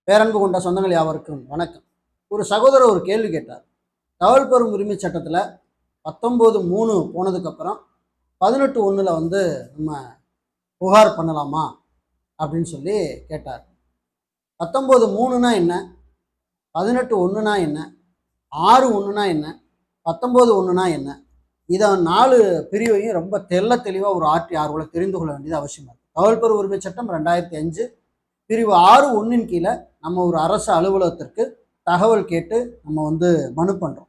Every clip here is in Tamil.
பேரன்பு கொண்ட சொந்தங்கள் யாவருக்கும் வணக்கம். ஒரு சகோதரர் ஒரு கேள்வி கேட்டார். தகவல் பெறும் உரிமை சட்டத்தில் 19(3) போனதுக்கப்புறம் 18(1)ல் வந்து நம்ம புகார் பண்ணலாமா அப்படின்னு சொல்லி கேட்டார். 19(3)னா என்ன, 18(1)னா என்ன, 6(1)னா என்ன, 19(1)னா என்ன, இதை 4 பிரிவையும் ரொம்ப தெளிவாக ஒரு ஆர்டி ஆர்வலர் தெரிந்து கொள்ள வேண்டியது அவசியமாக இருக்குது. தகவல் பெறும் உரிமை சட்டம் 2005 பிரிவு 6(1)ன் கீழே நம்ம ஒரு அரசு அலுவலகத்திற்கு தகவல் கேட்டு நம்ம வந்து மனு பண்ணுறோம்.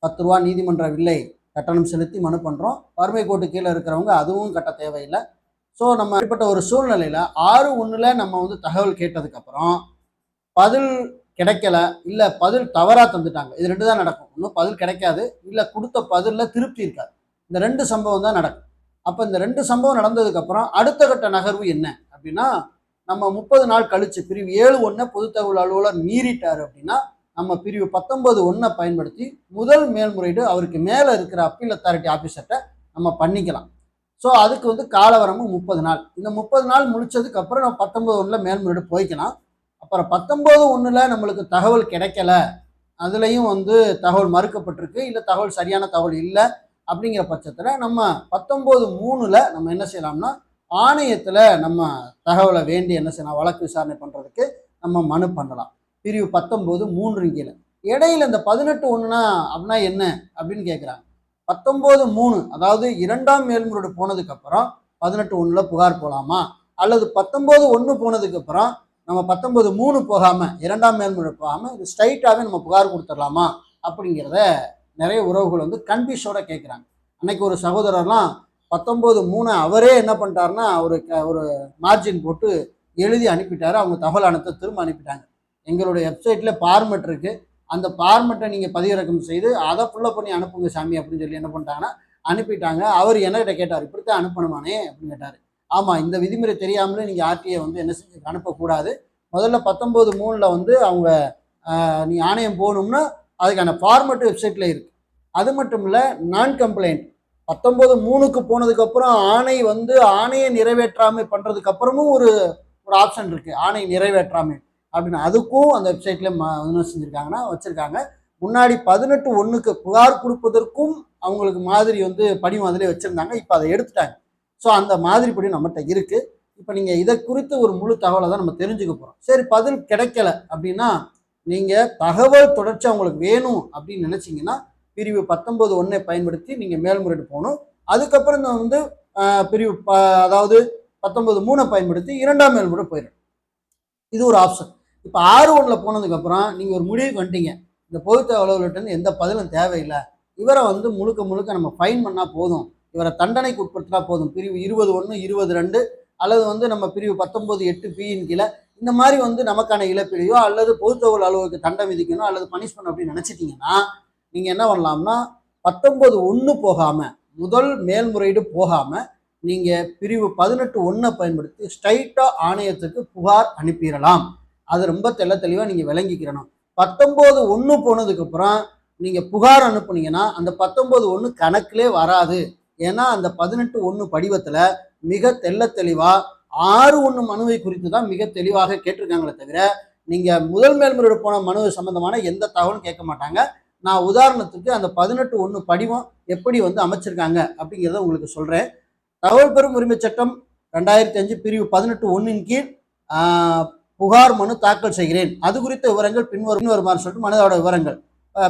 10 ரூபா நீதிமன்ற வில்லை கட்டணம் செலுத்தி மனு பண்ணுறோம். வறுமை கோட்டு கீழே இருக்கிறவங்க அதுவும் கட்ட தேவையில்லை. ஸோ நம்ம இப்படிப்பட்ட ஒரு சூழ்நிலையில் 6(1)ல் நம்ம வந்து தகவல் கேட்டதுக்கப்புறம் பதில் கிடைக்கல, இல்லை பதில் தவறாக தந்துட்டாங்க. இது 2 தான் நடக்கும். இன்னும் பதில் கிடைக்காது, இல்லை கொடுத்த பதிலில் திருப்தி இருக்காது. இந்த 2 சம்பவம் தான் நடக்கும். அப்போ இந்த 2 சம்பவம் நடந்ததுக்கப்புறம் அடுத்த கட்ட நகர்வு என்ன அப்படின்னா, நம்ம 30 நாள் கழிச்சு பிரிவு 7(1) பொது தகவல் அலுவலர் மீறிட்டாரு அப்படின்னா நம்ம பிரிவு 19(1) பயன்படுத்தி முதல் மேல்முறையீடு அவருக்கு மேலே இருக்கிற அப்பீல் அத்தாரிட்டி ஆஃபீஸர்கிட்ட நம்ம பண்ணிக்கலாம். ஸோ அதுக்கு வந்து காலவரம்பு 30 நாள். இந்த 30 நாள் முடிச்சதுக்கு அப்புறம் நம்ம 19(1)ல் மேல்முறையீடு போய்க்கலாம். அப்புறம் 19(1)ல் நம்மளுக்கு தகவல் கிடைக்கல, அதுலேயும் வந்து தகவல் மறுக்கப்பட்டிருக்கு, இல்லை தகவல் சரியான தகவல் இல்லை அப்படிங்கிற பட்சத்தில் நம்ம 19(3)ல் நம்ம என்ன செய்யலாம்னா ஆணையத்தில் நம்ம தகவலை வேண்டி என்ன செய்யலாம், வழக்கு விசாரணை பண்ணுறதுக்கு நம்ம மனு பண்ணலாம். பிரிவு 19(3) கீழே. இடையில இந்த 18(1)னா அப்படின்னா என்ன அப்படின்னு கேட்குறாங்க. 19(3) அதாவது 2ஆம் மேல்முறையீடு போனதுக்கப்புறம் 18(1)ல் புகார் போகலாமா, அல்லது 19(1) போனதுக்கப்புறம் நம்ம 19(3) போகாமல் 2ஆம் மேல்முறையீடு போகாமல் இது ஸ்ட்ரைட்டாகவே நம்ம புகார் கொடுத்துடலாமா அப்படிங்கிறத நிறைய உறவுகள் வந்து கன்ஃபியூஸோட கேட்குறாங்க. அன்னைக்கு ஒரு சகோதரர்லாம் 19(3) அவரே என்ன பண்ணிட்டாருன்னா ஒரு மார்ஜின் போட்டு எழுதி அனுப்பிட்டாரு. அவங்க தகவல் அனுப்ப திரும்ப அனுப்பிட்டாங்க. எங்களுடைய வெப்சைட்டில் ஃபார்மெட் இருக்குது, அந்த ஃபார்மெட்டை நீங்கள் பதிவிறக்கம் செய்து அதை ஃபுல்லப் பண்ணி அனுப்புங்க சாமி அப்படின்னு சொல்லி என்ன பண்ணிட்டாங்கன்னா அனுப்பிட்டாங்க. அவர் என்கிட்ட கேட்டார், இப்படித்தான் அனுப்பணுமானே அப்படின்னு கேட்டார். ஆமாம், இந்த விதிமுறை தெரியாமலே நீங்கள் ஆர்டிஐ வந்து என்ன செஞ்சு அனுப்பக்கூடாது. முதல்ல 19(3)ல் வந்து அவங்க நீ ஆணையம் போகணும்னா அதுக்கான ஃபார்மெட்டு வெப்சைட்டில் இருக்குது. அது மட்டும் இல்லை, நான் கம்ப்ளைண்ட் 19(3)க்கு போனதுக்கப்புறம் ஆணையை நிறைவேற்றாமை பண்ணுறதுக்கு அப்புறமும் ஒரு ஆப்ஷன் இருக்குது, ஆணை நிறைவேற்றாமை அப்படின்னு. அதுக்கும் அந்த வெப்சைட்டில் என்ன செஞ்சுருக்காங்கன்னா வச்சுருக்காங்க. முன்னாடி 18(1)க்கு புகார் கொடுப்பதற்கும் அவங்களுக்கு மாதிரி வந்து படி மாதிரி வச்சுருந்தாங்க. இப்போ அதை எடுத்துட்டாங்க. ஸோ அந்த மாதிரி படி நம்மகிட்ட இருக்குது. இப்போ நீங்கள் இதை குறித்து ஒரு முழு தகவலை தான் நம்ம தெரிஞ்சுக்க போகிறோம். சரி, பதில் கிடைக்கல அப்படின்னா நீங்கள் தகவல் தொடர்ச்சி அவங்களுக்கு வேணும் அப்படின்னு நினச்சிங்கன்னா பிரிவு 19(1) பயன்படுத்தி நீங்கள் மேல்முறையீடு போகணும். அதுக்கப்புறம் இந்த வந்து பிரிவு அதாவது 19(3) பயன்படுத்தி 2ஆம் மேல்முறையீடு போயிடும். இது ஒரு ஆப்ஷன். இப்போ 6(1)ல் போனதுக்கப்புறம் நீங்கள் ஒரு முடிவுக்கு வந்துட்டீங்க, இந்த பொது அலுவலர்கிட்ட எந்த பதிலும் தேவையில்லை, இவரை வந்து முழுக்க நம்ம ஃபைன் பண்ணால் போதும், இவரை தண்டனைக்கு உட்படுத்தினா போதும், பிரிவு 20(1) 20(2) அல்லது வந்து நம்ம பிரிவு 19(8)(b)ன் கீழே இந்த மாதிரி வந்து நமக்கான இழப்பீடையோ அல்லது பொது தகவல் அலுவலருக்கு தண்டனை விதிக்கணும் அல்லது பனிஷ்மெண்ட் அப்படின்னு நினச்சிட்டிங்கன்னா நீங்கள் என்ன பண்ணலாம்னா 19(1) போகாமல் முதல் மேல்முறையீடு போகாமல் நீங்கள் பிரிவு 18(1) பயன்படுத்தி ஸ்ட்ரைட்டாக ஆணையத்துக்கு புகார் அனுப்பிடலாம். அது ரொம்ப தெளிவாக நீங்கள் விளங்கிக்கிறணும். 19(1) போனதுக்கப்புறம் நீங்கள் புகார் அனுப்புனீங்கன்னா அந்த 19(1) கணக்கிலே வராது. ஏன்னா அந்த 18(1) படிவத்தில் மிக தெளிவாக 6(1) மனுவை குறித்து தான் மிக தெளிவாக கேட்டிருக்காங்களே தவிர நீங்கள் முதல் மேல்முறையீடு போன மனு சம்பந்தமான எந்த தகவலும் கேட்க மாட்டாங்க. நான் உதாரணத்துக்கு அந்த 18(1) படிவம் எப்படி வந்து அமைச்சிருக்காங்க அப்படிங்கிறத உங்களுக்கு சொல்கிறேன். தகவல் பெறும் உரிமை சட்டம் 2005 பிரிவு 18(1)ன் கீழ் புகார் மனு தாக்கல் செய்கிறேன், அது குறித்த விவரங்கள் பின்வருமாறு சொல்லிட்டு மனுவோட விவரங்கள்,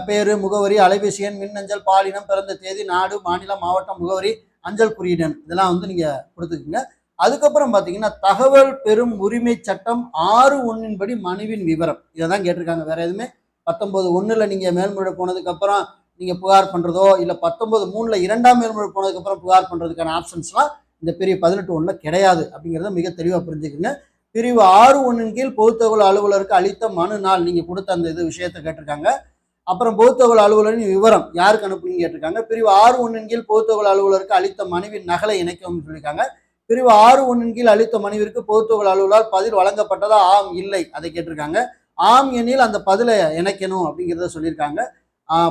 பேரு, முகவரி, அலைபேசி எண், மின்னஞ்சல், பாலினம், பிறந்த தேதி, நாடு, மாநிலம், மாவட்டம், முகவரி, அஞ்சல் குறியீடு இதெல்லாம் வந்து நீங்கள் கொடுத்துக்குங்க. அதுக்கப்புறம் பார்த்தீங்கன்னா தகவல் பெறும் உரிமை சட்டம் 6(1) படி மனுவின் விவரம், இதை தான் கேட்டிருக்காங்க. வேற எதுவுமே 19(1)ல் நீங்கள் மேல்முறையீடு போனதுக்கப்புறம் நீங்கள் புகார் பண்ணுறதோ இல்லை 19(3)ல் 2ஆம் மேல்முறையீடு போனதுக்கப்புறம் புகார் பண்ணுறதுக்கான ஆப்ஷன்ஸ்லாம் இந்த பிரிவு 18(1)ல் கிடையாது அப்படிங்கிறத மிக தெளிவாக புரிஞ்சுக்குங்க. பிரிவு 6(1)ன் கீழ் பொது தகவல் அலுவலருக்கு அளித்த மனு நாள் நீங்கள் கொடுத்த அந்த இது விஷயத்தை கேட்டிருக்காங்க. அப்புறம் பொது தகவல் அலுவலரின் விவரம் யாருக்கு அனுப்புன்னு கேட்டிருக்காங்க. பிரிவு 6(1)ன் கீழ் பொது தகவல் அலுவலருக்கு அளித்த மனுவின் நகலை இணைக்கவும் சொல்லியிருக்காங்க. பிரிவு 6(1)ன் கீழ் அளித்த மனுவிற்கு பொது தகவல் அலுவலர் பதில் வழங்கப்பட்டதா, ஆம் இல்லை அதை கேட்டிருக்காங்க. ஆம் எனில் அந்த பதிலை இணைக்கணும் அப்படிங்கிறத சொல்லியிருக்காங்க.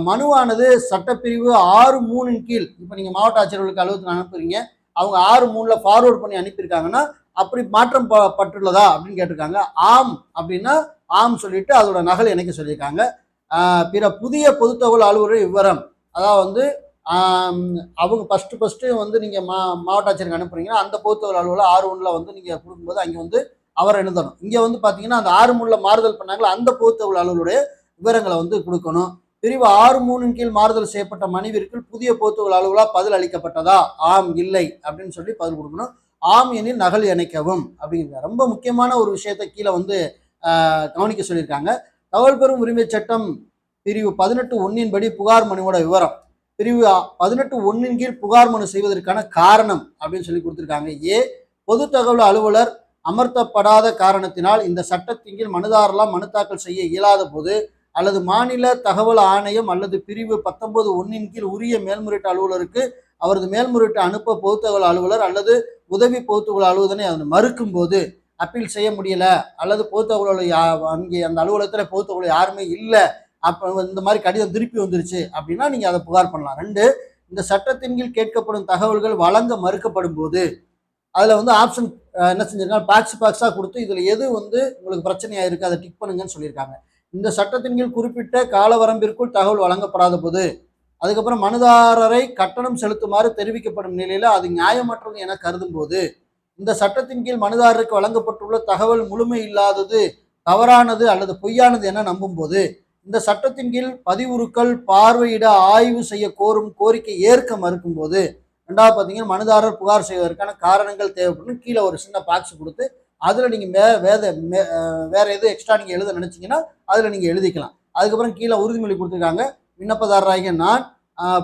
மனுவானது சட்டப்பிரிவு 6(3)ன் கீழ் இப்போ நீங்கள் மாவட்ட ஆட்சியர்களுக்கு அலுவலகத்தில் அனுப்புறீங்க, அவங்க 6(3)ல் ஃபார்வர்ட் பண்ணி அனுப்பியிருக்காங்கன்னா அப்படி மாற்றம் பட்டுள்ளதா அப்படின்னு கேட்டிருக்காங்க. ஆம் அப்படின்னா ஆம் சொல்லிட்டு அதோட நகல் இணைக்க சொல்லியிருக்காங்க. பிற புதிய பொது தகவல் அலுவலர் விவரம், அதாவது வந்து அவங்க ஃபஸ்ட்டு வந்து நீங்கள் மாவட்ட ஆட்சியருக்கு அனுப்புறீங்கன்னா அந்த பொது தகவல் அலுவலர் 6.1 வந்து நீங்கள் கொடுக்கும்போது அங்கே வந்து அவர் எழுதணும். இங்கே வந்து பார்த்தீங்கன்னா அந்த 6.3 மாறுதல் பண்ணாங்களா அந்த பொது தகவல் அலுவலருடைய விவரங்களை வந்து கொடுக்கணும். பிரிவு 6.3 கீழ் மாறுதல் செய்யப்பட்ட மனுவிற்கு புதிய பொது தகவல் அலுவலா பதில் அளிக்கப்பட்டதா, ஆம் இல்லை அப்படின்னு சொல்லி பதில் கொடுக்கணும். ஆம் எனில் நகல் இணைக்கவும் அப்படிங்கிற ரொம்ப முக்கியமான ஒரு விஷயத்தை கீழே வந்து கவனிக்க சொல்லியிருக்காங்க. தகவல் பெறும் உரிமை சட்டம் பிரிவு 18.1 படி புகார் மனுவோட விவரம், பிரிவு 18.1 கீழ் புகார் மனு செய்வதற்கான காரணம் அப்படின்னு சொல்லி கொடுத்துருக்காங்க. பொது தகவல் அலுவலர் அமர்த்தப்படாத காரணத்தினால் இந்த சட்டத்தின் கீழ் மனுதாரலாம் மனு தாக்கல் செய்ய இயலாத போது அல்லது மாநில தகவல் ஆணையம் அல்லது பிரிவு 19.1 கீழ் உரிய மேல்முறையீட்டு அலுவலருக்கு அவரது மேல்முறையீட்டு அனுப்ப பொது தகவல் அலுவலர் அல்லது உதவி பொது தகவல் அலுவலனை அதை மறுக்கும் போது அப்பீல் செய்ய முடியல அல்லது பொது தகவல் அங்கே அந்த அலுவலகத்தில் பொது தகவல் யாருமே இல்லை, அப்போ இந்த மாதிரி கடிதம் திருப்பி வந்துருச்சு அப்படின்னா நீங்கள் அதை புகார் பண்ணலாம். 2, இந்த சட்டத்தின் கீழ் கேட்கப்படும் தகவல்கள் வழங்க மறுக்கப்படும் போது அதில் வந்து ஆப்ஷன் என்ன செஞ்சிருக்காங்க, பாக்ஸாக கொடுத்து இதில் எது வந்து உங்களுக்கு பிரச்சனையாக இருக்குது அதை டிக் பண்ணுங்கன்னு சொல்லியிருக்காங்க. இந்த சட்டத்தின் கீழ் குறிப்பிட்ட கால வரம்பிற்குள் தகவல் வழங்கப்படாத போது, அதுக்கப்புறம் மனுதாரரை கட்டணம் செலுத்துமாறு தெரிவிக்கப்படும் நிலையில் அது நியாயமற்றது என கருதும் போது, இந்த சட்டத்தின் கீழ் மனுதாரருக்கு வழங்கப்பட்டுள்ள தகவல் முழுமை இல்லாதது, தவறானது அல்லது பொய்யானது என நம்பும் போது, இந்த சட்டத்தின் கீழ் பதிவுறுக்கள் பார்வையிட ஆய்வு செய்ய கோரும் கோரிக்கை ஏற்க மறுக்கும் போது, 2வது பார்த்தீங்கன்னா மனுதாரர் புகார் செய்வதற்கான காரணங்கள் தேவைப்படும் கீழே ஒரு சின்ன பாக்ஸ் கொடுத்து அதில் நீங்கள் வேற எது எக்ஸ்ட்ரா நீங்கள் எழுத நினைச்சீங்கன்னா அதில் நீங்கள் எழுதிக்கலாம். அதுக்கப்புறம் கீழே உறுதிமொழி கொடுத்துருக்காங்க. விண்ணப்பதாரராகிய நான்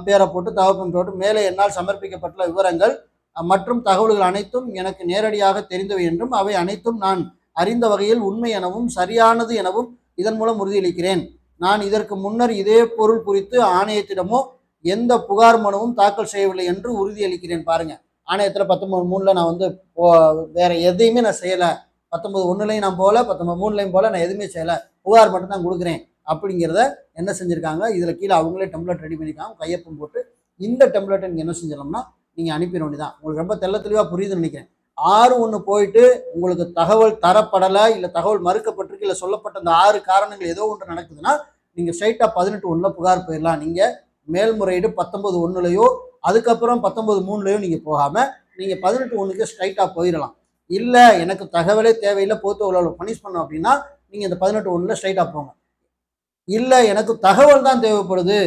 பேரை போட்டு தகவல் போட்டு மேலே என்னால் சமர்ப்பிக்கப்பட்டுள்ள விவரங்கள் மற்றும் தகவல்கள் அனைத்தும் எனக்கு நேரடியாக தெரிந்தவை என்றும் அவை அனைத்தும் நான் அறிந்த வகையில் உண்மை எனவும் சரியானது எனவும் இதன் மூலம் உறுதியளிக்கிறேன். நான் இதற்கு முன்னர் இதே பொருள் குறித்து ஆணையத்திடமோ எந்த புகார் மனுவும் தாக்கல் செய்யவில்லை என்று உறுதியளிக்கிறேன். பாருங்க, ஆணையத்தில் 19.3 நான் வந்து வேற எதையுமே நான் செய்யலை, 19.1 நான் போகல, 19.3 போல நான் எதுவுமே செய்யலை, புகார் மட்டும் தான் கொடுக்குறேன் அப்படிங்கிறத என்ன செஞ்சுருக்காங்க, இதில் கீழே அவங்களே டெம்ப்ளேட் ரெடி பண்ணியிருக்காங்க, கையொப்பம் போட்டு இந்த டெம்ப்ளேட்டை நீங்கள் என்ன செஞ்சிடலாம்னா நீங்கள் அனுப்பிட வேண்டியதான். உங்களுக்கு ரொம்ப தெளிவாக புரியுதுன்னு நினைக்கிறேன். 6.1 போயிட்டு உங்களுக்கு தகவல் தரப்படலை இல்லை தகவல் மறுக்கப்பட்டிருக்கு இல்லை சொல்லப்பட்ட அந்த 6 காரணங்கள் ஏதோ ஒன்று நடக்குதுன்னா நீங்கள் ஸ்ட்ரைட்டாக 18.1 புகார் போயிடலாம். நீங்கள் மேல்முறையீடு 19.1 அதுக்கப்புறம் 19.3 நீங்கள் போகாமல் நீங்கள் 18.1 ஸ்ட்ரைட்டாக போயிடலாம். இல்லை எனக்கு தகவலே தேவையில்லை பொது தகவல் பனிஷ் பண்ணோம் அப்படின்னா நீங்கள் இந்த 18.1 ஸ்ட்ரைட்டாக போங்க. இல்லை எனக்கு தகவல் தான் தேவைப்படுது,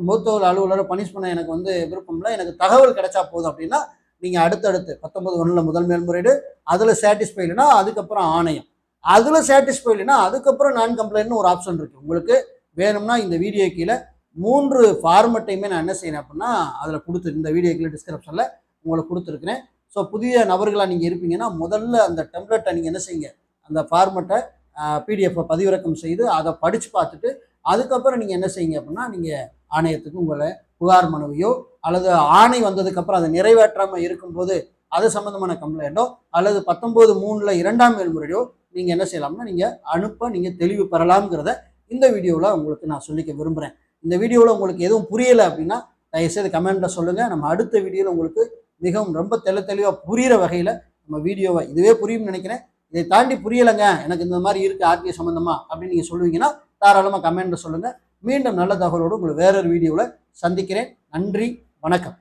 பொது தகவல் அலுவலரை பனிஷ் பண்ண எனக்கு வந்து விருப்பம் இல்லை, எனக்கு தகவல் கிடைச்சா போதும் அப்படின்னா நீங்கள் அடுத்தடுத்து 19.1 முதல் மேல்முறையீடு, அதில் சாட்டிஸ்ஃபை இல்லைன்னா அதுக்கப்புறம் ஆணையம், அதில் சாட்டிஸ்ஃபை இல்லைன்னா அதுக்கப்புறம் நான் கம்ப்ளைண்ட்னு ஒரு ஆப்ஷன் இருக்குது. உங்களுக்கு வேணும்னா இந்த வீடியோ கீழே 3 ஃபார்மெட்டையுமே நான் என்ன செய்யணும் அப்படின்னா அதில் இந்த வீடியோ கீழே டிஸ்கிரிப்ஷனில் உங்களுக்கு கொடுத்துருக்குறேன். ஸோ புதிய நபர்களாக நீங்கள் இருப்பீங்கன்னா முதல்ல அந்த டெம்ப்ளேட்டை நீங்கள் என்ன செய்யுங்க, அந்த ஃபார்மெட்டை பிடிஎஃப்பை பதிவிறக்கம் செய்து அதை படித்து பார்த்துட்டு அதுக்கப்புறம் நீங்கள் என்ன செய்யுங்க அப்படின்னா நீங்கள் ஆணையத்துக்கு உங்களை புகார் மனுவையோ அல்லது ஆணை வந்ததுக்கப்புறம் அதை நிறைவேற்றாமல் இருக்கும்போது அது சம்மந்தமான கம்ப்ளைண்ட்டோ அல்லது 19.3 2ஆம் மேல்முறையோ நீங்கள் என்ன செய்யலாம்னா நீங்கள் அனுப்ப நீங்கள் தெளிவு பெறலாம்ங்கிறத இந்த வீடியோவில் உங்களுக்கு நான் சொல்லிக்க விரும்புகிறேன். இந்த வீடியோவில் உங்களுக்கு எதுவும் புரியலை அப்படின்னா தயவுசெய்து கமெண்ட்டில் சொல்லுங்கள். நம்ம அடுத்த வீடியோவில் உங்களுக்கு மிகவும் ரொம்ப தெளிவாக புரிகிற வகையில் நம்ம வீடியோவை இதுவே புரியும்னு நினைக்கிறேன். இதை தாண்டி புரியலைங்க எனக்கு இந்த மாதிரி இருக்குது ஆர்டிஐ சம்மந்தமாக அப்படின்னு நீங்கள் சொல்லுவீங்கன்னா தாராளமாக கமெண்ட்டில் சொல்லுங்கள். மீண்டும் நல்ல தகவலோடு உங்களை வேறொரு வீடியோவில் சந்திக்கிறேன். நன்றி, வணக்கம்.